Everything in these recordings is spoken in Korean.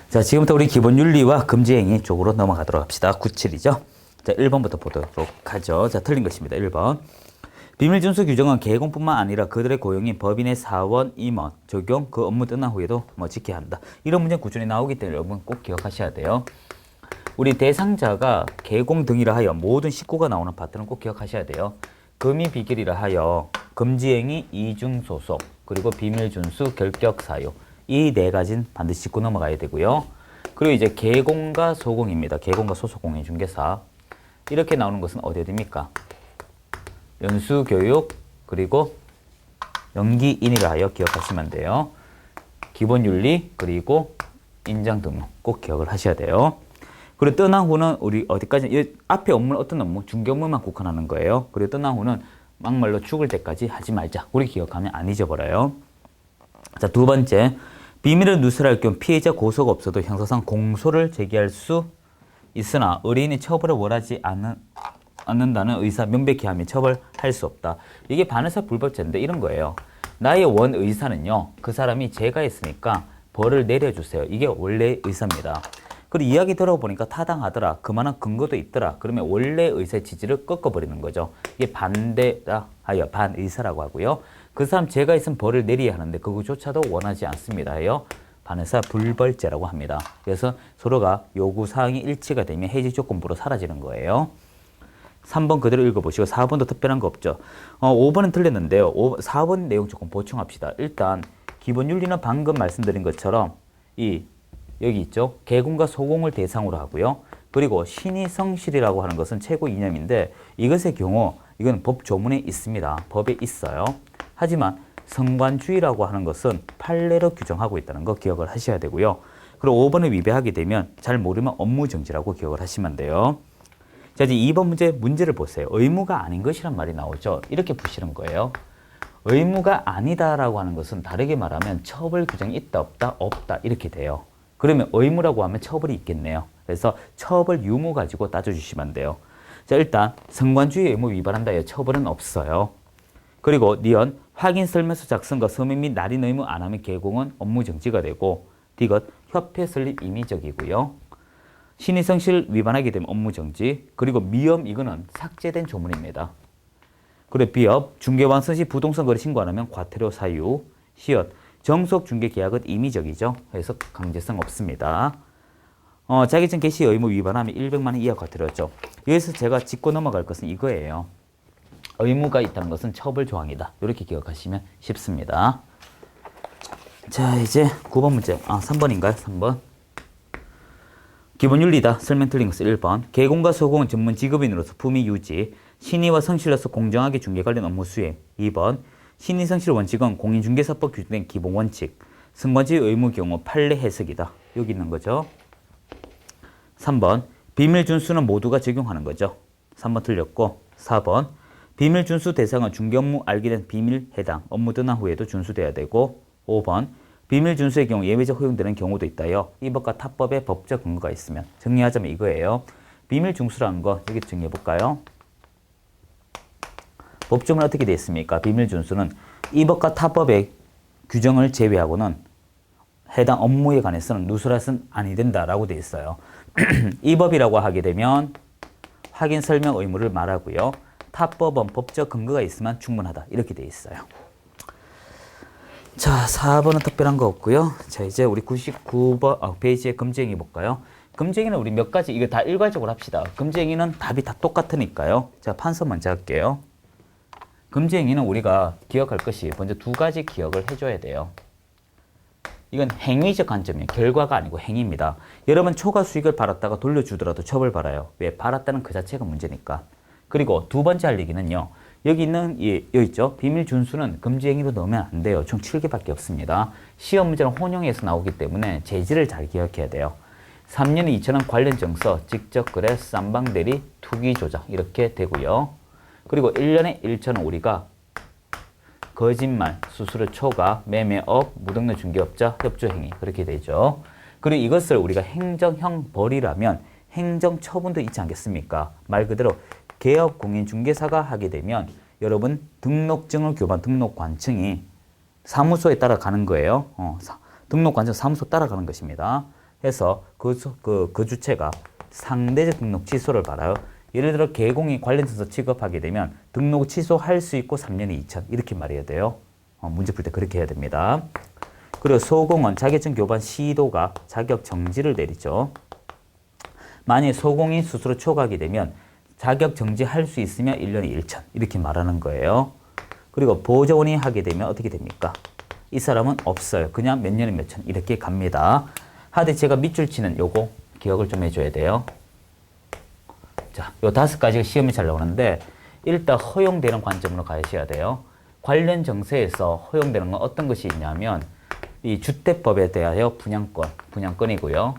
자, 지금부터 우리 기본 윤리와 금지행위 쪽으로 넘어가도록 합시다. 97이죠. 자, 1번부터 보도록 하죠. 자, 틀린 것입니다. 1번. 비밀 준수 규정은 개공뿐만 아니라 그들의 고용인 법인의 사원, 임원, 적용, 그 업무 끝난 후에도 지켜야 한다. 이런 문제 꾸준히 나오기 때문에 여러분 꼭 기억하셔야 돼요. 우리 대상자가 개공 등이라 하여 모든 식구가 나오는 파트는 꼭 기억하셔야 돼요. 금이 비결이라 하여 금지행위, 이중소속, 그리고 비밀 준수, 결격 사유. 이 네 가지는 반드시 짚고 넘어가야 되고요. 그리고 이제 개공과 소공입니다. 개공과 소속 공인중개사. 이렇게 나오는 것은 어디에 됩니까? 연수교육, 그리고 연기인이라 하여 기억하시면 돼요. 기본윤리, 그리고 인장등록 꼭 기억을 하셔야 돼요. 그리고 떠난 후는 우리 어디까지, 앞에 업무는 어떤 업무? 중개업무만 국한하는 거예요. 그리고 떠난 후는 막말로 죽을 때까지 하지 말자. 우리 기억하면 안 잊어버려요. 자, 두 번째. 비밀을 누설할 경우 피해자 고소가 없어도 형사상 공소를 제기할 수 있으나 의뢰인이 처벌을 원하지 않는다는 의사 명백히 하면 처벌할 수 없다. 이게 반의사 불법죄인데 이런 거예요. 나의 원 의사는요, 그 사람이 제가 했으니까 벌을 내려주세요. 이게 원래 의사입니다. 그리고 이야기 들어보니까 타당하더라. 그만한 근거도 있더라. 그러면 원래 의사의 지지를 꺾어버리는 거죠. 이게 반대다 하여 반의사라고 하고요. 그 사람 제가 있으면 벌을 내려야 하는데 그거조차도 원하지 않습니다 해요. 반의사 불벌죄라고 합니다. 그래서 서로가 요구사항이 일치가 되면 해지 조건부로 사라지는 거예요. 3번 그대로 읽어보시고 4번도 특별한 거 없죠. 5번은 틀렸는데요. 4번 내용 조금 보충합시다. 일단 기본 윤리는 방금 말씀드린 것처럼 여기 있죠. 개공과 소공을 대상으로 하고요. 그리고 신의성실이라고 하는 것은 최고 이념인데 이것의 경우 이건 법 조문에 있습니다. 법에 있어요. 하지만 성관주의라고 하는 것은 판례로 규정하고 있다는 거 기억을 하셔야 되고요. 그리고 5번을 위배하게 되면 잘 모르면 업무정지라고 기억을 하시면 돼요. 자, 이제 2번 문제를 보세요. 의무가 아닌 것이란 말이 나오죠. 이렇게 푸시는 거예요. 의무가 아니다라고 하는 것은 다르게 말하면 처벌 규정이 있다 없다 없다 이렇게 돼요. 그러면 의무라고 하면 처벌이 있겠네요. 그래서 처벌 유무 가지고 따져주시면 돼요. 자, 일단 성관주의 의무 위반한다에 처벌은 없어요. 그리고 니은 확인 설명서 작성과 서명 및 날인 의무 안 하면 개공은 업무 정지가 되고 디귿 협회 설립 임의적이고요. 신의성실 위반하게 되면 업무 정지. 그리고 미엄 이거는 삭제된 조문입니다. 그리고 비업 중개완성 시 부동산 거래 신고 안 하면 과태료 사유. 시엇 정속 중개 계약은 임의적이죠. 그래서 강제성 없습니다. 자격증 개시 의무 위반하면 100만 원 이하 과태료죠. 여기서 제가 짚고 넘어갈 것은 이거예요. 의무가 있다는 것은 처벌 조항이다. 이렇게 기억하시면 쉽습니다. 자, 이제 9번 문제. 3번인가요? 3번. 기본 윤리다. 설명 틀린 것은 1번. 개공과 소공은 전문 직업인으로서 품위 유지, 신의와 성실로서 공정하게 중개 관련 업무 수행. 2번. 신의 성실 원칙은 공인중개사법 규정된 기본 원칙. 성관주의 의무 경우 판례 해석이다. 여기 있는 거죠. 3번. 비밀 준수는 모두가 적용하는 거죠. 3번 틀렸고 4번. 비밀 준수 대상은 중개업무 알게 된 비밀 해당, 업무 떠난 후에도 준수돼야 되고 5번. 비밀 준수의 경우 예외적 허용되는 경우도 있다요. 이 법과 타법에 법적 근거가 있으면 정리하자면 이거예요. 비밀 준수라는 거 여기 정리해 볼까요? 법조문은 어떻게 되어 있습니까? 비밀 준수는 이 법과 타법의 규정을 제외하고는 해당 업무에 관해서는 누설해서는 아니 된다라고 되어 있어요. 이 법이라고 하게 되면 확인 설명 의무를 말하고요. 타법은 법적 근거가 있으면 충분하다. 이렇게 되어 있어요. 자, 4번은 특별한 거 없고요. 자, 이제 우리 99번 페이지에 금지행위 볼까요? 금지행위는 우리 몇 가지, 이거 다 일괄적으로 합시다. 금지행위는 답이 다 똑같으니까요. 자, 판서 먼저 할게요. 금지행위는 우리가 기억할 것이 먼저 두 가지 기억을 해줘야 돼요. 이건 행위적 관점이에요. 결과가 아니고 행위입니다. 여러분 초과 수익을 받았다가 돌려주더라도 처벌받아요. 왜? 받았다는 그 자체가 문제니까. 그리고 두 번째 할 얘기는요. 여기 있는 여기 있죠. 비밀 준수는 금지행위로 넣으면 안 돼요. 총 7개밖에 없습니다. 시험 문제는 혼용해서 나오기 때문에 재질을 잘 기억해야 돼요. 3년에 2,000원 관련 정서, 직접 거래, 쌈방대리, 투기 조작 이렇게 되고요. 그리고 1년에 1,000원 우리가 거짓말, 수수료 초과, 매매업, 무등록 중개업자, 협조행위 그렇게 되죠. 그리고 이것을 우리가 행정형 벌이라면 행정처분도 있지 않겠습니까? 말 그대로 개업공인중개사가 하게 되면 여러분 등록증을 교부한 등록관청이 사무소에 따라가는 거예요. 등록관청 사무소 따라가는 것입니다. 해서 그 주체가 상대적 등록 취소를 받아요. 예를 들어 개공이 관련 증서 취급하게 되면 등록 취소할 수 있고 3년에 2천 이렇게 말해야 돼요. 문제 풀 때 그렇게 해야 됩니다. 그리고 소공은 자격증 교반 시도가 자격 정지를 내리죠. 만약에 소공이 스스로 초과하게 되면 자격 정지할 수 있으면 1년에 1천 이렇게 말하는 거예요. 그리고 보조원이 하게 되면 어떻게 됩니까? 이 사람은 없어요. 그냥 몇 년에 몇 천 이렇게 갑니다. 하되 제가 밑줄 치는 요거 기억을 좀 해줘야 돼요. 자, 요 5가지가 시험에 잘 나오는데 일단 허용되는 관점으로 가셔야 돼요. 관련 정세에서 허용되는 건 어떤 것이 있냐면 이 주택법에 대하여 분양권이고요.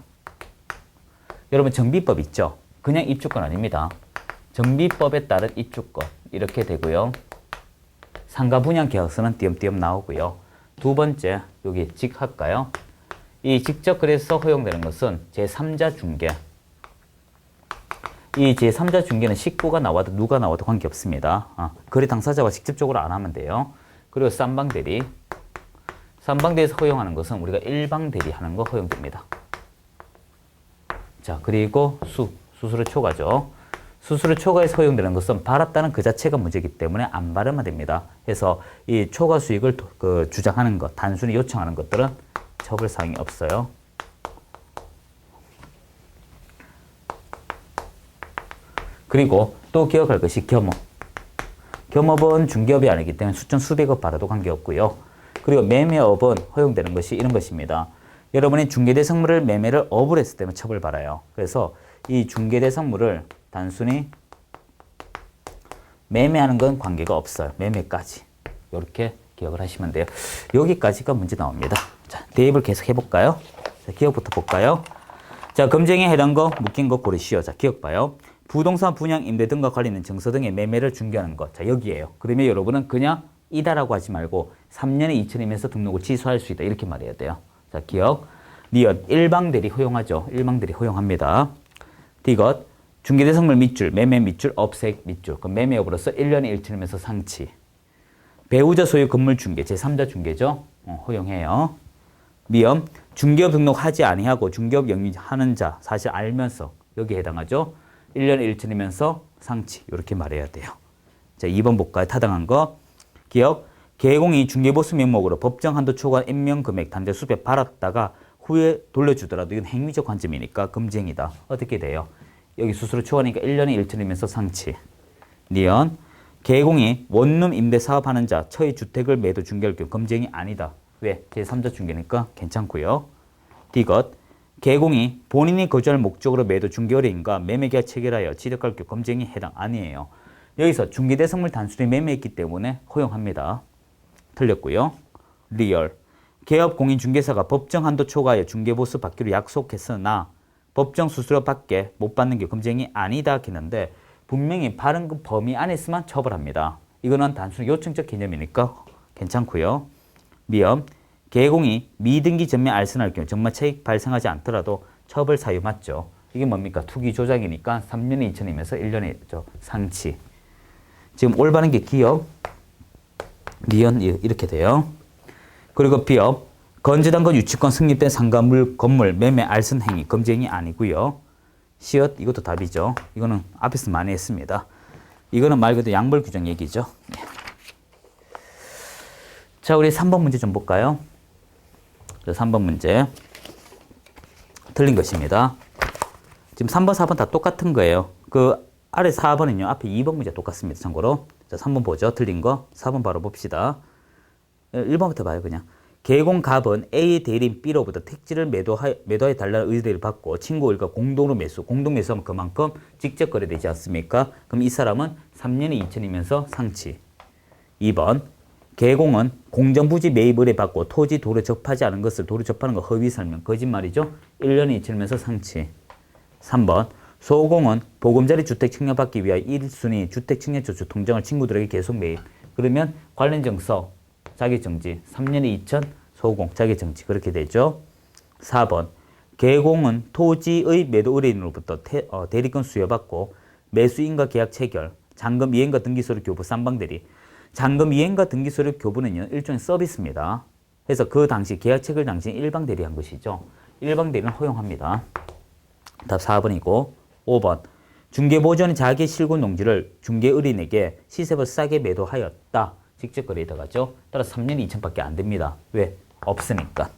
여러분 정비법 있죠? 그냥 입주권 아닙니다. 정비법에 따른 입주권 이렇게 되고요. 상가 분양 계약서는 띄엄띄엄 나오고요. 두 번째 여기 직 할까요? 이 직접 거래에서 허용되는 것은 제3자 중개. 이 제3자 중개는 식구가 나와도 누가 나와도 관계없습니다. 거래 당사자가 직접적으로 안 하면 돼요. 그리고 쌈방대리. 쌈방대리에서 허용하는 것은 우리가 일방대리 하는 거 허용됩니다. 자, 그리고 수수료 초과죠. 수수료 초과에서 허용되는 것은 발았다는 그 자체가 문제이기 때문에 안 발으면 됩니다. 그래서 이 초과 수익을 주장하는 것, 단순히 요청하는 것들은 처벌사항이 없어요. 그리고 또 기억할 것이 겸업. 겸업은 중개업이 아니기 때문에 수천 수백억 발아도 관계없고요. 그리고 매매업은 허용되는 것이 이런 것입니다. 여러분이 중개대상물을 매매를 업을 했을 때는 처벌받아요. 그래서 이 중개대상물을 단순히 매매하는 건 관계가 없어요. 매매까지. 이렇게 기억을 하시면 돼요. 여기까지가 문제 나옵니다. 자, 대입을 계속 해볼까요? 자, 기억부터 볼까요? 자, 검증에 해당 거, 묶인 거 고르시오. 자, 기억 봐요. 부동산 분양, 임대 등과 관련된 증서 등의 매매를 중개하는 것. 자, 여기에요. 그러면 여러분은 그냥 이다라고 하지 말고 3년에 2천이면서 등록을 취소할 수 있다. 이렇게 말해야 돼요. 자, 기억. 니엇, 일방대리 허용하죠. 일방대리 허용합니다. 디귿, 중개대상물 밑줄, 매매 밑줄, 업색 밑줄. 그럼 매매업으로서 1년에 1천이면서 상치. 배우자 소유 건물 중개, 제3자 중개죠. 허용해요. 미엄, 중개업 등록하지 아니하고 중개업 영위하는 자, 사실 알면서 여기에 해당하죠. 1년에 1천이면서 상치. 이렇게 말해야 돼요. 자, 2번 볼까요? 타당한 거. 기억, 개공이 중개보수 명목으로 법정 한도 초과 임명 금액 단대 수배 받았다가 후에 돌려주더라도 이건 행위적 관점이니까 금지행위다. 어떻게 돼요? 여기 수수료 초과니까 1년에 1천이면서 상치. 니언, 개공이 원룸 임대 사업하는 자 처의 주택을 매도 중개할 경우 금지행위 아니다. 왜? 제3자 중개니까 괜찮고요. 디귿, 개공이 본인이 거주할 목적으로 매도 중개 의뢰인과 매매계약 체결하여 취득할 경우 금지행위 해당 아니에요. 여기서 중개대상물 단순히 매매했기 때문에 허용합니다. 틀렸고요. 리얼, 개업 공인중개사가 법정 한도 초과하여 중개보수 받기로 약속했으나 법정 수수료 밖에 못 받는 게 금지행위 아니다 했는데 분명히 바른 그 범위 안에서만 처벌합니다. 이거는 단순히 요청적 개념이니까 괜찮고요. 미엄, 개공이 미등기 전매 알선할 경우 정말 차익 발생하지 않더라도 처벌 사유 맞죠. 이게 뭡니까? 투기 조작이니까 3년에 2천이면서 1년에 상치. 지금 올바른 게 기업, 니언 이렇게 돼요. 그리고 비업, 건재단 건 유치권 승립된 상가물 건물 매매 알선 행위 금지행위 아니고요. 시엇, 이것도 답이죠. 이거는 앞에서 많이 했습니다. 이거는 말 그대로 양벌 규정 얘기죠. 네. 자, 우리 3번 문제 좀 볼까요? 3번 문제 틀린 것입니다. 지금 3번, 4번 다 똑같은 거예요. 그 아래 4번은요. 앞에 2번 문제 똑같습니다. 참고로. 자, 3번 보죠. 틀린 거. 4번 바로 봅시다. 1번부터 봐요. 그냥. 개공갑은 A 대리인 B로부터 택지를 매도해 달라는 의뢰를 받고 친구일과 공동으로 매수. 공동 매수하면 그만큼 직접 거래되지 않습니까? 그럼 이 사람은 3년에 2천이면서 상치. 2번. 개공은 공정부지 매입 의뢰 받고 토지 도로 접하지 않은 것을 도로 접하는 거 허위 설명. 거짓말이죠. 1년에 2천이면서 상치. 3번. 소공은 보금자리 주택 측량받기 위하여 1순위 주택 측량조주 통장을 친구들에게 계속 매입. 그러면 관련 정서 자격정지 3년에 2천 소공 자격정지 그렇게 되죠. 4번. 개공은 토지의 매도 의뢰인으로부터 대리권 수여받고 매수인과 계약 체결, 잔금 이행과 등기소득 교부 쌍방대리. 잔금 이행과 등기소득 교부는요 일종의 서비스입니다. 그래서 그 당시 계약 체결 당시 일방 대리한 것이죠. 일방 대리는 허용합니다. 답 4번이고 5번. 중개보조원이 자기 실군 농지를 중개의뢰인에게 시세보다 싸게 매도하였다. 직접 거래에 들어가죠. 따라서 3년에 2천밖에 안 됩니다. 왜? 없으니까.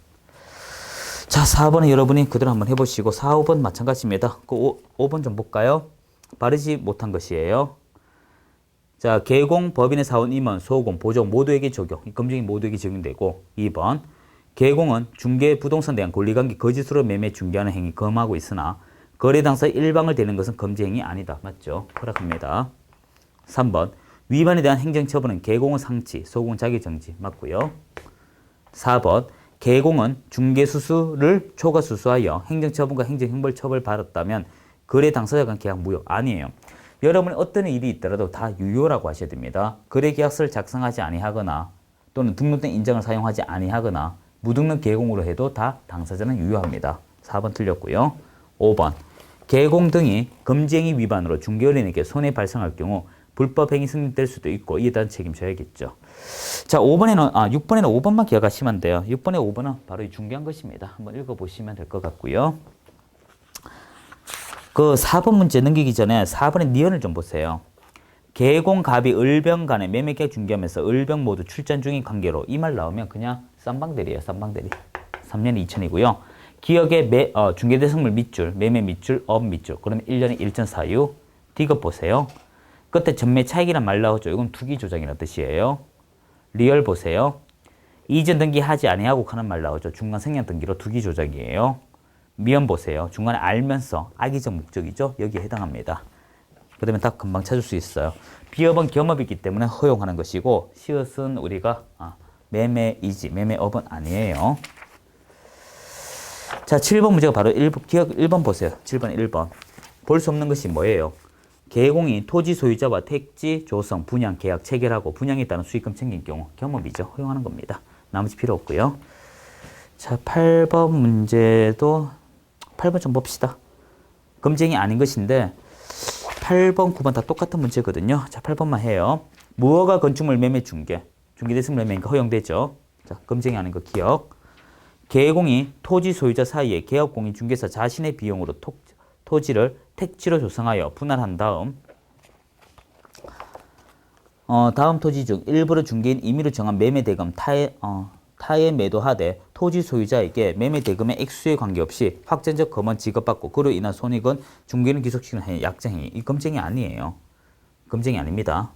자, 4번은 여러분이 그대로 한번 해보시고 4, 5번 마찬가지입니다. 그 5번 좀 볼까요? 바르지 못한 것이에요. 자, 개공, 법인의 사원 임원, 소공, 보조 모두에게 적용. 검증이 모두에게 적용되고 2번. 개공은 중개 부동산에 대한 권리관계 거짓으로 매매 중개하는 행위 금하고 있으나 거래 당사 일방을 대는 것은 금지 행위 아니다. 맞죠? 허락합니다. 3번. 위반에 대한 행정처분은 개공은 상치, 소공은 자기정지. 맞고요. 4번. 개공은 중개수수를 초과수수하여 행정처분과 행정형벌처벌을 받았다면 거래 당사자 간 계약 무효. 아니에요. 여러분이 어떤 일이 있더라도 다 유효라고 하셔야 됩니다. 거래계약서를 작성하지 아니하거나 또는 등록된 인증을 사용하지 아니하거나 무등록 개공으로 해도 다 당사자는 유효합니다. 4번 틀렸고요. 5번. 개공 등이 금지행위 위반으로 중개의뢰인에게 손해 발생할 경우 불법행위 승인될 수도 있고 이에 대한 책임져야겠죠. 자, 6번에는 5번만 기억하시면 돼요. 6번에 5번은 바로 중요한 것입니다. 한번 읽어보시면 될 것 같고요. 그 4번 문제 넘기기 전에 4번의 니언을 좀 보세요. 개공, 갑이, 을병 간의 매매계약 중개하면서 을병 모두 출전 중인 관계로 이 말 나오면 그냥 쌈방대리예요. 쌈방대리. 3년에 2천이고요. 기억의 중개대상물 밑줄, 매매 밑줄, 업 밑줄. 그러면 1년에 1전 사유. 디귿 보세요. 끝에 전매 차익이란 말 나오죠. 이건 투기 조작이라는 뜻이에요. 리얼 보세요. 이전 등기하지 아니하고 하는 말 나오죠. 중간 생략 등기로 투기 조작이에요. 미연 보세요. 중간에 알면서 악의적 목적이죠. 여기에 해당합니다. 그러면 답 금방 찾을 수 있어요. 비업은 겸업이기 때문에 허용하는 것이고 시옷은 우리가 매매이지 매매업은 아니에요. 자, 7번 문제가 바로 1번 보세요. 7번 1번. 볼 수 없는 것이 뭐예요? 개공이 토지 소유자와 택지, 조성, 분양, 계약 체결하고 분양에 따른 수익금 챙긴 경우 겸업이죠. 허용하는 겁니다. 나머지 필요 없고요. 자, 8번 문제도 8번 좀 봅시다. 금쟁이 아닌 것인데 8번, 9번 다 똑같은 문제거든요. 자, 8번만 해요. 무허가 건축물 매매 중개. 중개대상물 매매니까 허용되죠. 자, 금쟁이 아닌 거 기억. 개공이 토지 소유자 사이에 개업공인 중개사 자신의 비용으로 토지를 택지로 조성하여 분할한 다음 다음 토지 중 일부를 중개인 임의로 정한 매매 대금 타에 매도하되 토지 소유자에게 매매 대금의 액수에 관계없이 확정적 금은 지급받고 그로 인한 손익은 중개인을 귀속시키는 행위, 약정행위. 이 금쟁이 아니에요. 금쟁이 아닙니다.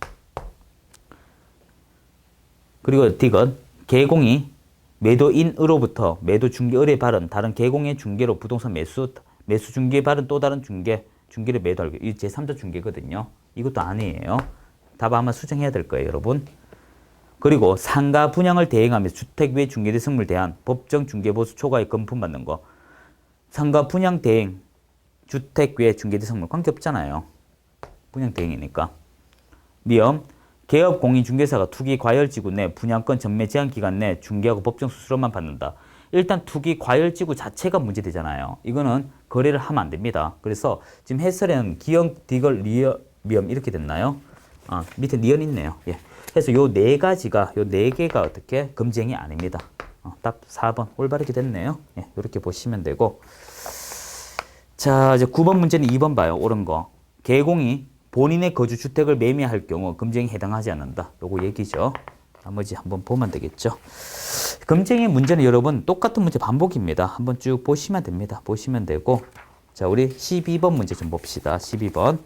그리고 디귿. 개공이 매도인으로부터 매도 중개 의뢰 받은 다른 개공의 중개로 부동산 매수 중개 받은 또 다른 중개를 매도하고 이 제3자 중개거든요. 이것도 아니에요. 답 아마 수정해야 될 거예요, 여러분. 그리고 상가 분양을 대행하며 주택 외 중개대상물 대한 법정 중개보수 초과에 금품받는 거. 상가 분양 대행, 주택 외 중개대상물 관계없잖아요. 분양 대행이니까. 미엄. 개업 공인중개사가 투기 과열지구 내 분양권 전매 제한 기간 내 중개하고 법정 수수료만 받는다. 일단 투기 과열지구 자체가 문제되잖아요. 이거는 거래를 하면 안 됩니다. 그래서 지금 해설에는 기역, 디귿, 리얼, 미엄 이렇게 됐나요? 밑에 니언 있네요. 예. 그래서 요 네 개가 어떻게 금쟁이 아닙니다. 답 4번 올바르게 됐네요. 예, 이렇게 보시면 되고. 자, 이제 9번 문제는 2번 봐요. 옳은 거. 개공이 본인의 거주 주택을 매매할 경우 금쟁이 해당하지 않는다. 요거 얘기죠. 나머지 한번 보면 되겠죠. 금쟁이 문제는 여러분 똑같은 문제 반복입니다. 한번 쭉 보시면 됩니다. 보시면 되고. 자, 우리 12번 문제 좀 봅시다. 12번.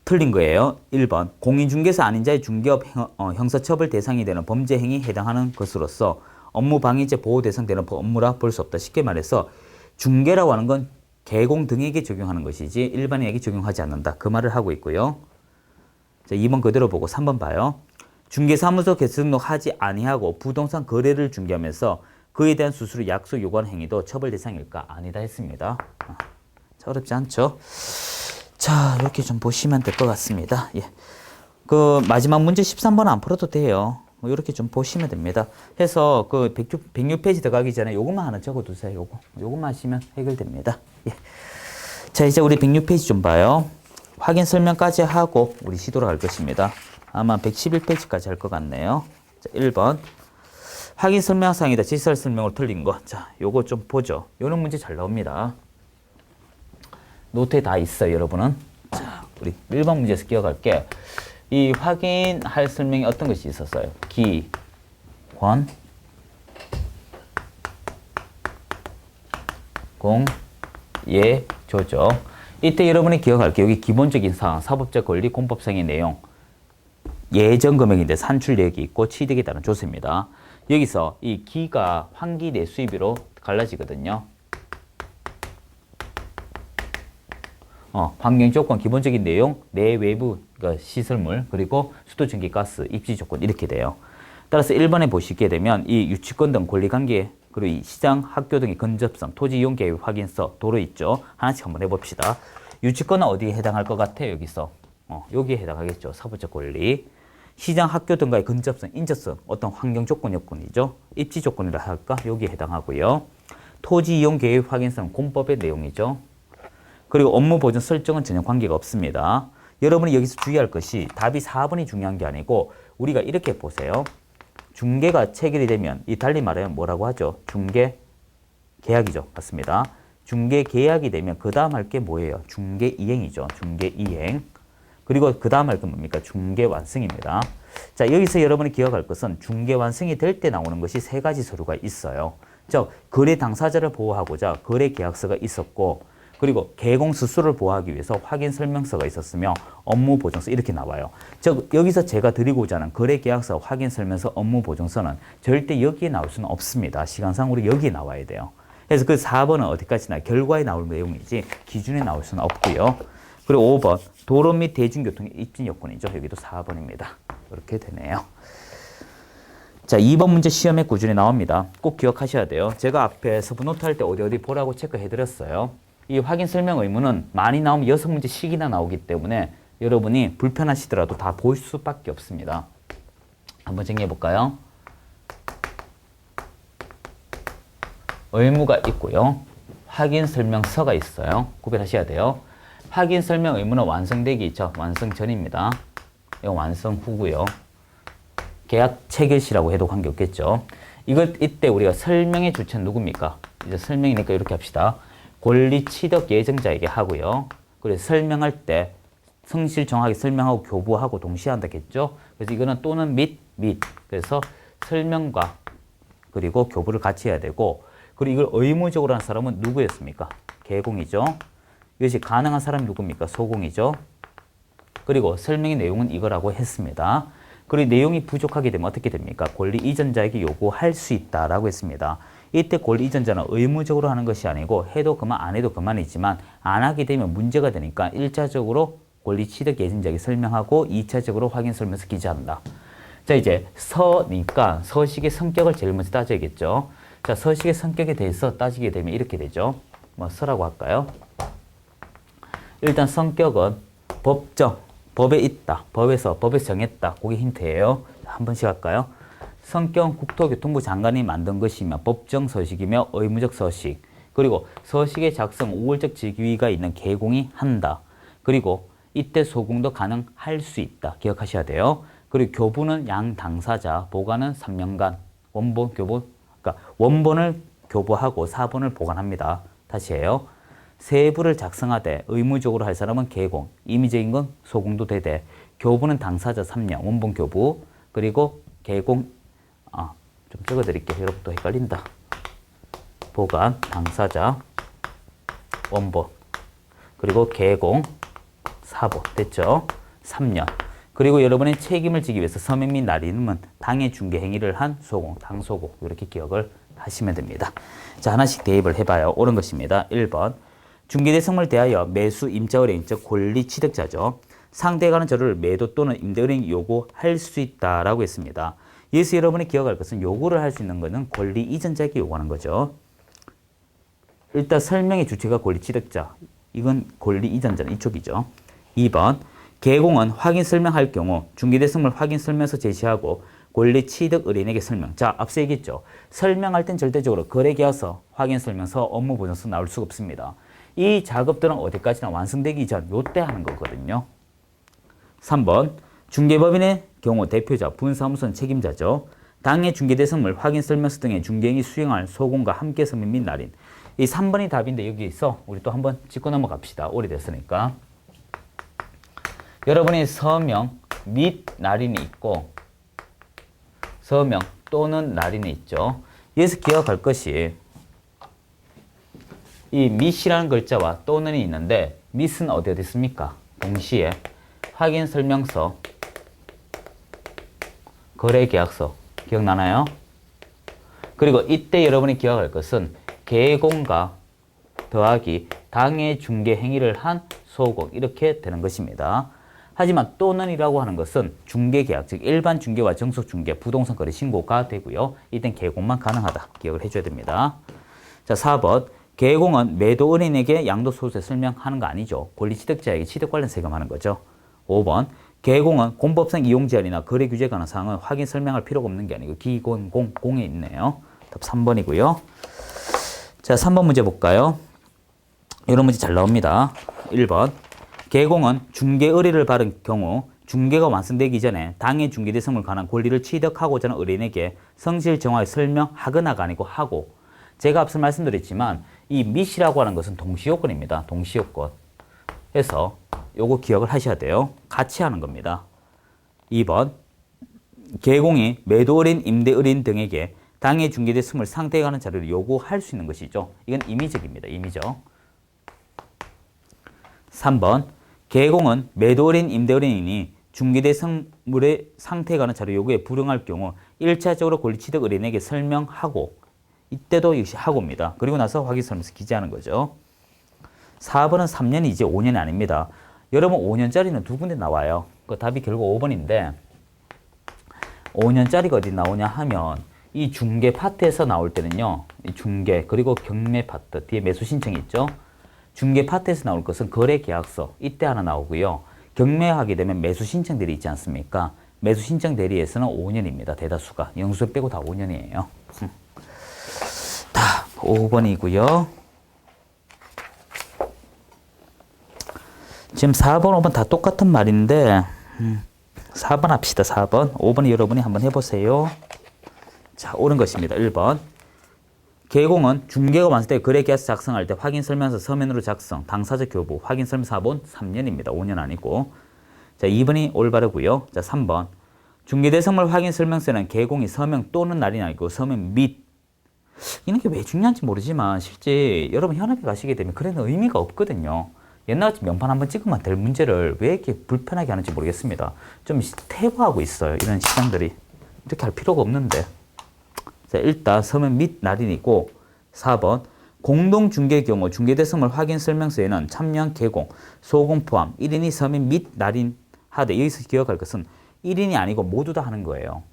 틀린 거예요. 1번. 공인중개사 아닌 자의 중개업 형사처벌 대상이 되는 범죄 행위에 해당하는 것으로서 업무 방해죄 보호 대상 되는 업무라 볼 수 없다. 쉽게 말해서 중개라고 하는 건 개공 등에게 적용하는 것이지 일반인에게 적용하지 않는다. 그 말을 하고 있고요. 자, 2번 그대로 보고 3번 봐요. 중개사무소 개수 등록하지 아니하고 부동산 거래를 중개하면서 그에 대한 수수료 약속 요구하는 행위도 처벌 대상일까? 아니다 했습니다. 자, 어렵지 않죠? 자, 이렇게 좀 보시면 될 것 같습니다. 예. 그 마지막 문제 13번 안 풀어도 돼요. 이렇게 좀 보시면 됩니다. 해서 그 106페이지 들어가기 전에 요것만 하나 적어 두세요. 요것만 하시면 해결됩니다. 예. 자, 이제 우리 106페이지 좀 봐요. 확인 설명까지 하고 우리 시도로 갈 것입니다. 아마 111페이지까지 할 것 같네요. 자, 1번. 확인 설명사항이다. 지시할 설명으로 틀린 거. 자, 요거 좀 보죠. 요런 문제 잘 나옵니다. 노트에 다 있어요, 여러분은. 자, 우리 1번 문제에서 기억할게. 이 확인할 설명이 어떤 것이 있었어요? 기, 권, 공, 예, 조죠. 이때 여러분이 기억할게. 여기 기본적인 사항, 사법적 권리, 공법상의 내용, 예정 금액인데 산출력이 있고 취득에 따른 조세입니다. 여기서 이 기가 환기 내 수입으로 갈라지거든요. 환경 조건, 기본적인 내용, 내 외부 그러니까 시설물, 그리고 수도, 전기, 가스, 입지 조건 이렇게 돼요. 따라서 1번에 보시게 되면 이 유치권 등 권리관계, 그리고 이 시장, 학교 등의 근접성, 토지 이용 계획 확인서, 도로 있죠. 하나씩 한번 해봅시다. 유치권은 어디에 해당할 것 같아요? 여기서. 여기에 해당하겠죠. 사법적 권리. 시장, 학교 등과의 근접성, 인접성, 어떤 환경 조건 요건이죠. 입지 조건이라 할까? 여기에 해당하고요. 토지 이용 계획 확인서는 공법의 내용이죠. 그리고 업무 보전 설정은 전혀 관계가 없습니다. 여러분이 여기서 주의할 것이 답이 4번이 중요한 게 아니고 우리가 이렇게 보세요. 중개가 체결이 되면 이 달리 말하면 뭐라고 하죠? 중개 계약이죠. 맞습니다. 중개 계약이 되면 그 다음 할 게 뭐예요? 중개 이행이죠. 중개 이행. 그리고 그 다음 할 건 뭡니까? 중개 완성입니다. 자, 여기서 여러분이 기억할 것은 중개 완성이 될 때 나오는 것이 세 가지 서류가 있어요. 즉, 거래 당사자를 보호하고자 거래 계약서가 있었고, 그리고 개공 수수를 보호하기 위해서 확인 설명서가 있었으며 업무 보증서 이렇게 나와요. 즉 여기서 제가 드리고자 하는 거래 계약서, 확인 설명서, 업무 보증서는 절대 여기에 나올 수는 없습니다. 시간상 우리 여기에 나와야 돼요. 그래서 그 4번은 어디까지나 결과에 나올 내용이지 기준에 나올 수는 없고요. 그리고 5번 도로 및 대중교통의 입진 요건이죠. 여기도 4번입니다. 이렇게 되네요. 자, 2번 문제 시험에 꾸준히 나옵니다. 꼭 기억하셔야 돼요. 제가 앞에 서브노트 할 때 어디 보라고 체크해 드렸어요. 이 확인 설명 의무는 많이 나오면 6문제씩이나 나오기 때문에 여러분이 불편하시더라도 다 볼 수밖에 없습니다. 한번 정리해 볼까요? 의무가 있고요. 확인 설명서가 있어요. 구별하셔야 돼요. 확인 설명 의무는 완성되기 있죠. 완성 전입니다. 이건 완성 후고요. 계약 체결 시라고 해도 관계없겠죠. 이때 우리가 설명의 주체는 누굽니까? 이제 설명이니까 이렇게 합시다. 권리 취득 예정자에게 하고요. 그래서 설명할 때 성실 정확하게 설명하고 교부하고 동시에 한다겠죠. 그래서 이거는 또는 및. 그래서 설명과 그리고 교부를 같이 해야 되고, 그리고 이걸 의무적으로 한 사람은 누구였습니까? 개공이죠. 이것이 가능한 사람이 누굽니까? 소공이죠. 그리고 설명의 내용은 이거라고 했습니다. 그리고 내용이 부족하게 되면 어떻게 됩니까? 권리 이전자에게 요구할 수 있다라고 했습니다. 이때 권리 이전자는 의무적으로 하는 것이 아니고 해도 그만 안 해도 그만이지만 안 하게 되면 문제가 되니까 1차적으로 권리 취득 예정자에게 설명하고 2차적으로 확인 설명서 기재한다. 자, 이제 서니까 서식의 성격을 제일 먼저 따져야겠죠. 자, 서식의 성격에 대해서 따지게 되면 이렇게 되죠. 뭐 서라고 할까요? 일단 성격은 법정, 법에 있다. 법에서 정했다. 그게 힌트예요. 한 번씩 할까요? 성격은 국토교통부 장관이 만든 것이며 법정 서식이며 의무적 서식. 그리고 서식의 작성, 우월적 직위가 있는 개공이 한다. 그리고 이때 소공도 가능할 수 있다. 기억하셔야 돼요. 그리고 교부는 양 당사자, 보관은 3년간 원본 교부, 그러니까 원본을 교부하고 4본을 보관합니다. 다시 해요. 세부를 작성하되 의무적으로 할 사람은 개공, 임의적인 건 소공도 되되, 교부는 당사자 3년, 원본 교부, 그리고 개공, 좀 적어드릴게요. 여러분 또 헷갈린다. 보관, 당사자, 원본, 그리고 개공, 4본 됐죠? 3년. 그리고 여러분의 책임을 지기 위해서 서명 및 날인은 당의 중개 행위를 한 소공, 당소공 이렇게 기억을 하시면 됩니다. 자, 하나씩 대입을 해봐요. 옳은 것입니다. 1번. 중개대상물을 대하여 매수, 임차 의뢰인, 즉 권리 취득자죠. 상대에 관한 자료를 매도 또는 임대 의뢰인이 요구할 수 있다라고 했습니다. 여기서 여러분이 기억할 것은 요구를 할 수 있는 것은 권리 이전자에게 요구하는 거죠. 일단 설명의 주체가 권리 취득자. 이건 권리 이전자는 이쪽이죠. 2번. 개공은 확인 설명할 경우 중개대상물 확인 설명서 제시하고 권리 취득 의뢰인에게 설명. 자, 앞서 얘기했죠. 설명할 땐 절대적으로 거래계약서, 확인 설명서, 업무 보증서 나올 수가 없습니다. 이 작업들은 어디까지나 완성되기 전 요때 하는 거거든요. 3번. 중개법인의 경우 대표자, 분사무소는 책임자죠. 당해 중개대 선물, 확인 설명서 등의 중개인이 수행할 소공과 함께 서면 및 날인. 이 3번이 답인데 여기 있어. 우리 또 한번 짚고 넘어갑시다. 오래됐으니까. 여러분이 서명 및 날인이 있고 서명 또는 날인이 있죠. 여기서 기억할 것이 이 밋이라는 글자와 또는이 있는데 밋은 어디 있습니까? 동시에 확인 설명서, 거래 계약서 기억나나요? 그리고 이때 여러분이 기억할 것은 개공과 더하기 당해 중개 행위를 한 소공 이렇게 되는 것입니다. 하지만 또는이라고 하는 것은 중개계약, 즉 일반 중개와 정속 중개, 부동산 거래 신고가 되고요. 이땐 개공만 가능하다. 기억을 해줘야 됩니다. 자, 4번. 개공은 매도 은인에게 양도소득세 설명하는 거 아니죠. 권리취득자에게 취득 관련 세금하는 거죠. 5번. 개공은 공법상 이용제한이나 거래 규제에 관한 사항은 확인 설명할 필요가 없는 게 아니고 기본 공에 있네요. 답 3번이고요. 자, 3번 문제 볼까요? 이런 문제 잘 나옵니다. 1번. 개공은 중개 의뢰를 받은 경우 중개가 완성되기 전에 당해 중개대 선물 관한 권리를 취득하고자 하는 의뢰인에게 성실 정확히 설명하거나가 아니고 하고, 제가 앞서 말씀드렸지만 이 밋이라고 하는 것은 동시효건입니다. 동시효건. 해서 요거 기억을 하셔야 돼요. 같이 하는 겁니다. 2번. 개공이 매도 의뢰인, 임대 의뢰인 등에게 당해 중개대 선물 상태에 관한 자료를 요구할 수 있는 것이죠. 이건 임의적입니다. 임의적. 3번. 개공은 매도 의뢰인, 임대 의뢰인이 중개대 선물의 상태에 관한 자료 요구에 불응할 경우 1차적으로 권리취득 의뢰인에게 설명하고, 이때도 역시 하고입니다. 그리고 나서 확인설명서 기재하는 거죠. 4번은 3년이 이제 5년이 아닙니다. 여러분 5년짜리는 두 군데 나와요. 그 답이 결국 5번인데 5년짜리가 어디 나오냐 하면 이 중개 파트에서 나올 때는요. 이 중개 그리고 경매 파트 뒤에 매수 신청이 있죠. 중개 파트에서 나올 것은 거래 계약서 이때 하나 나오고요. 경매하게 되면 매수 신청 대리 있지 않습니까? 매수 신청 대리에서는 5년입니다. 대다수가. 영수 빼고 다 5년이에요. 다 5번이고요. 지금 4번, 5번 다 똑같은 말인데 4번 합시다. 4번. 5번 여러분이 한번 해보세요. 자, 옳은 것입니다. 1번. 개공은 중개가 완성돼 거래계약서 작성할 때 확인설명서 서면으로 작성, 당사자 교부, 확인설명서 합본 3년입니다. 5년 아니고. 자, 2번이 올바르고요. 자, 3번. 중개대선물 확인설명서는 개공이 서명 또는 날이 아니고 서명 및. 이런 게 왜 중요한지 모르지만 실제 여러분 현업에 가시게 되면 그런 의미가 없거든요. 옛날같이 명판 한번 찍으면 될 문제를 왜 이렇게 불편하게 하는지 모르겠습니다. 좀 퇴보하고 있어요. 이런 시장들이. 이렇게 할 필요가 없는데. 자, 일단 서면 및 날인이고 4번 공동중개의 경우 중개대선물 확인설명서에는 참여한 개공, 소공 포함 1인이 서면 및 날인하되 여기서 기억할 것은 1인이 아니고 모두 다 하는 거예요.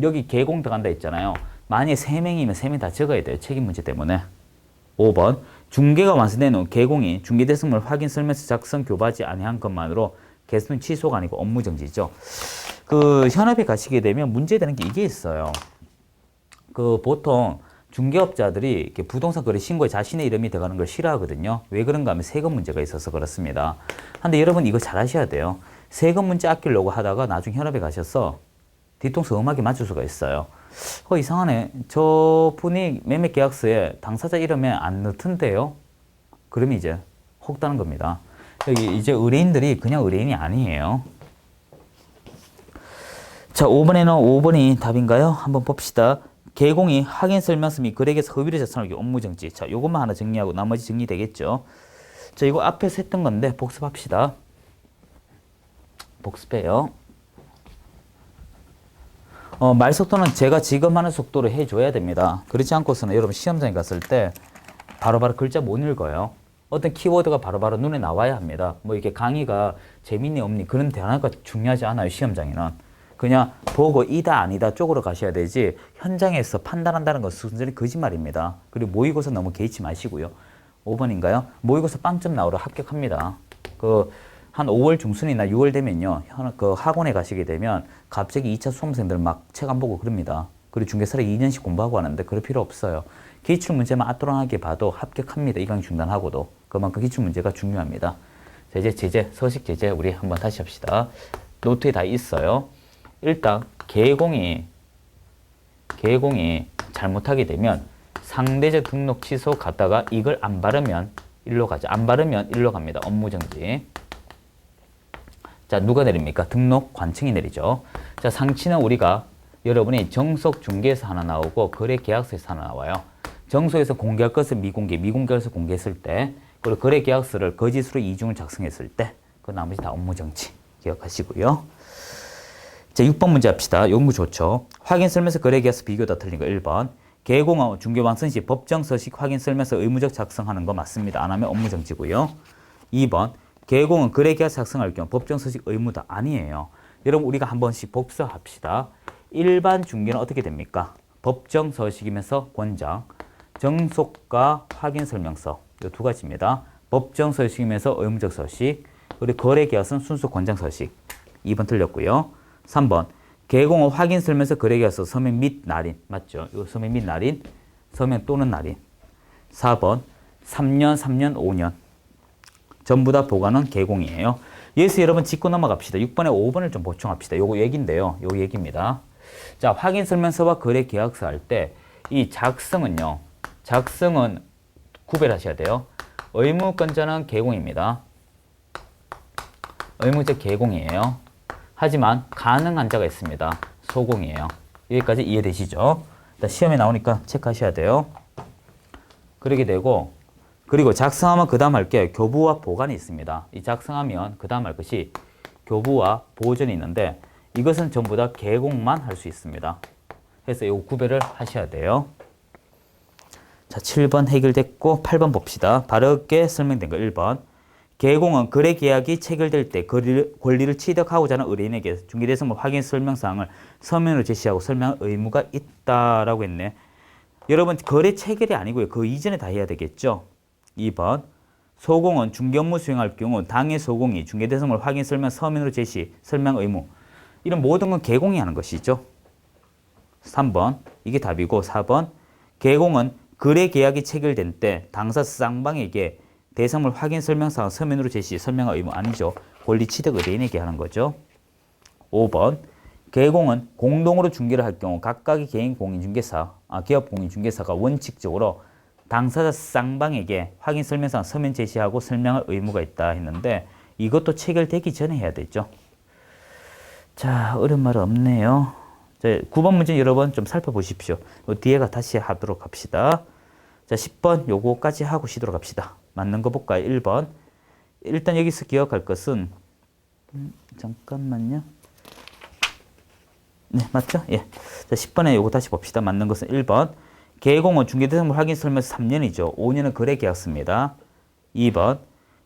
여기 개공 들어간다 했잖아요. 만약에 3명이면 3명 다 적어야 돼요. 책임 문제 때문에. 5번 중개가 완성된 후 개공이 중개대선물 확인설명서 작성 교부하지 아니한 것만으로 개수는 취소가 아니고 업무정지죠. 그 현업에 가시게 되면 문제되는 게 이게 있어요. 그 보통 중개업자들이 이렇게 부동산 거래 신고에 자신의 이름이 들어가는 걸 싫어하거든요. 왜 그런가 하면 세금 문제가 있어서 그렇습니다. 근데 여러분 이거 잘 하셔야 돼요. 세금 문제 아끼려고 하다가 나중에 현업에 가셔서 뒤통수 음하게 맞을 수가 있어요. 이상하네. 저 분이 매매 계약서에 당사자 이름에 안 넣던데요. 그러면 이제 혹다는 겁니다. 여기 이제 의뢰인들이 그냥 의뢰인이 아니에요. 자, 5번에는 5번이 답인가요? 한번 봅시다. 개공이 확인설명서 및 거래계약서 허위를 작성하기 업무정지. 자, 요것만 하나 정리하고 나머지 정리되겠죠. 자, 이거 앞에서 했던 건데 복습합시다. 복습해요. 말 속도는 제가 지금 하는 속도로 해줘야 됩니다. 그렇지 않고서는 여러분 시험장에 갔을 때 바로바로 글자 못 읽어요. 어떤 키워드가 바로바로 눈에 나와야 합니다. 뭐 이렇게 강의가 재밌니 없니 그런 대화가 중요하지 않아요. 시험장에는. 그냥 보고 이다 아니다 쪽으로 가셔야 되지 현장에서 판단한다는 것은 순전히 거짓말입니다. 그리고 모의고사 너무 개의치 마시고요. 5번인가요? 모의고사 빵점 나오러 합격합니다. 한 5월 중순이나 6월 되면요. 그 학원에 가시게 되면 갑자기 2차 수험생들 막 책 안 보고 그럽니다. 그리고 중개사를 2년씩 공부하고 하는데 그럴 필요 없어요. 기출문제만 아또랑하게 봐도 합격합니다. 이 강의 중단하고도. 그만큼 기출문제가 중요합니다. 자, 이제 제재, 서식 제재 우리 한번 다시 합시다. 노트에 다 있어요. 일단 개공이 개공이 잘못하게 되면 상대적 등록 취소 갔다가 이걸 안 바르면 일로 가죠. 안 바르면 일로 갑니다. 업무정지. 자, 누가 내립니까? 등록 관청이 내리죠. 자, 상치는 우리가 여러분이 정속 중개에서 하나 나오고 거래 계약서에서 하나 나와요. 정속에서 공개할 것을 미공개, 미공개할 것을 공개했을 때, 그리고 거래 계약서를 거짓으로 이중을 작성했을 때, 그 나머지 다 업무정지 기억하시고요. 자, 6번 문제 합시다. 연구 좋죠. 확인 설명서 거래 계약서 비교다 틀린 거 1번. 개공업 중개완성 시 법정 서식 확인 설명서 의무적 작성하는 거 맞습니다. 안 하면 업무정지고요. 2번. 개공은 거래 계약서 작성할 경우 법정 서식 의무다. 아니에요. 여러분 우리가 한 번씩 복습합시다. 일반 중개는 어떻게 됩니까? 법정 서식이면서 권장, 정속과 확인 설명서 이 두 가지입니다. 법정 서식이면서 의무적 서식, 그리고 거래 계약서는 순수 권장 서식. 2번 틀렸고요. 3번 개공업 확인 설명서 거래 계약서 서명 및 날인 맞죠? 이 서명 및 날인, 서명 또는 날인. 4번 3년, 3년, 5년 전부 다 보관은 개공이에요. 여기서 여러분 짚고 넘어갑시다. 6번에 5번을 좀 보충합시다. 요거 얘기인데요. 요 얘기입니다. 자, 확인 설명서와 거래 계약서 할 때 이 작성은요. 작성은 구별하셔야 돼요. 의무권자는 개공입니다. 의무적 개공이에요. 하지만 가능한 자가 있습니다. 소공이에요. 여기까지 이해되시죠? 일단 시험에 나오니까 체크하셔야 돼요. 그러게 되고, 그리고 작성하면 그 다음 할 게 교부와 보관이 있습니다. 이 작성하면 그 다음 할 것이 교부와 보존이 있는데 이것은 전부 다 개공만 할 수 있습니다. 그래서 이 구별을 하셔야 돼요. 자, 7번 해결됐고 8번 봅시다. 바르게 설명된 거 1번. 개공은 거래 계약이 체결될 때 권리를 취득하고자 하는 의뢰인에게 중개대상물 확인 설명사항을 서면으로 제시하고 설명할 의무가 있다라고 했네. 여러분 거래 체결이 아니고요. 그 이전에 다 해야 되겠죠. 2번. 소공은 중개 업무 수행할 경우 당해 소공이 중개대상물 확인 설명 서면으로 제시, 설명 의무. 이런 모든 건 개공이 하는 것이죠. 3번. 이게 답이고 4번. 개공은 거래 계약이 체결된 때 당사 쌍방에게 대상물 확인 설명사항 서면으로 제시, 설명할 의무 아니죠. 권리 취득 의뢰인에게 하는 거죠. 5번. 개공은 공동으로 중개를 할 경우 각각의 개인 공인중개사, 기업 공인중개사가 원칙적으로 당사자 쌍방에게 확인 설명사항 서면 제시하고 설명할 의무가 있다 했는데 이것도 체결되기 전에 해야 되죠. 자, 어려운 말 없네요. 자, 9번 문제 여러 번 좀 살펴보십시오. 뒤에가 다시 하도록 합시다. 자, 10번 요거까지 하고 쉬도록 합시다. 맞는 거 볼까요? 1번. 일단 여기서 기억할 것은 잠깐만요. 네, 맞죠? 예. 자, 10번에 요거 다시 봅시다. 맞는 것은 1번. 개공은 중개대상물 확인 설명서 3년이죠. 5년은 거래 계약서입니다. 2번.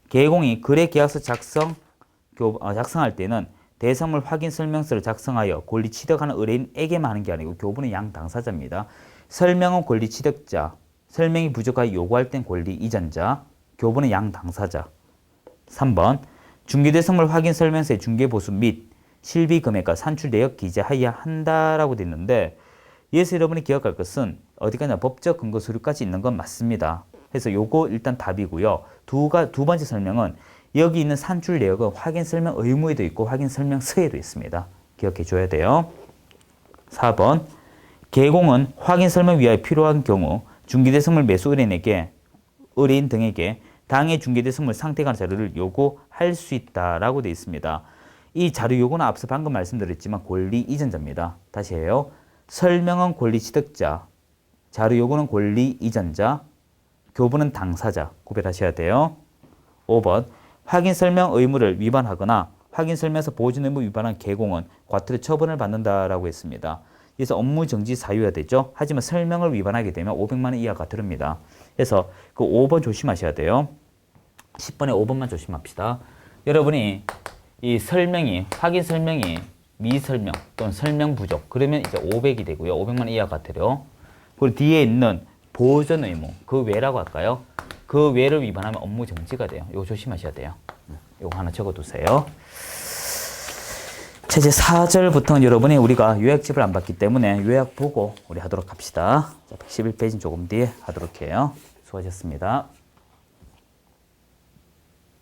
개공이 거래 계약서 작성할 때는 대상물 확인 설명서를 작성하여 권리 취득하는 의뢰인에게만 하는 게 아니고 교부는 양 당사자입니다. 설명은 권리 취득자, 설명이 부족하여 요구할 땐 권리 이전자, 교부는 양 당사자. 3번. 중개대상물 확인 설명서의 중개보수 및 실비 금액과 산출 내역 기재하여야 한다라고 되어 있는데 여기서 여러분이 기억할 것은 어디까지나 법적 근거 서류까지 있는 건 맞습니다. 그래서 요거 일단 답이고요. 두 번째 설명은 여기 있는 산출 내역은 확인 설명 의무에도 있고 확인 설명서에도 있습니다. 기억해 줘야 돼요. 4번. 개공은 확인 설명 위하여 필요한 경우 중개대상물 매수 의뢰인 등에게 당해 중개대상물 상태 관한 자료를 요구할 수 있다라고 되어 있습니다. 이 자료 요구는 앞서 방금 말씀드렸지만 권리 이전자입니다. 다시 해요. 설명은 권리 취득자, 자료 요구는 권리 이전자, 교부는 당사자 구별하셔야 돼요. 5번. 확인 설명 의무를 위반하거나 확인 설명서 보존 의무 위반한 개공은 과태료 처분을 받는다라고 했습니다. 그래서 업무 정지 사유가 되죠. 하지만 설명을 위반하게 되면 500만 원 이하 과태료입니다. 그래서 그 5번 조심하셔야 돼요. 10번에 5번만 조심합시다. 여러분이 이 설명이 확인 설명이 미설명 또는 설명 부족 그러면 이제 500이 되고요. 500만 원 이하 과태료. 그리고 뒤에 있는 보존 의무 그 외라고 할까요? 그 외를 위반하면 업무 정지가 돼요. 이거 조심하셔야 돼요. 이거 하나 적어두세요. 자, 이제 4절부터는 여러분이 우리가 요약집을 안 봤기 때문에 요약 보고 우리 하도록 합시다. 자, 111페이지는 조금 뒤에 하도록 해요. 수고하셨습니다.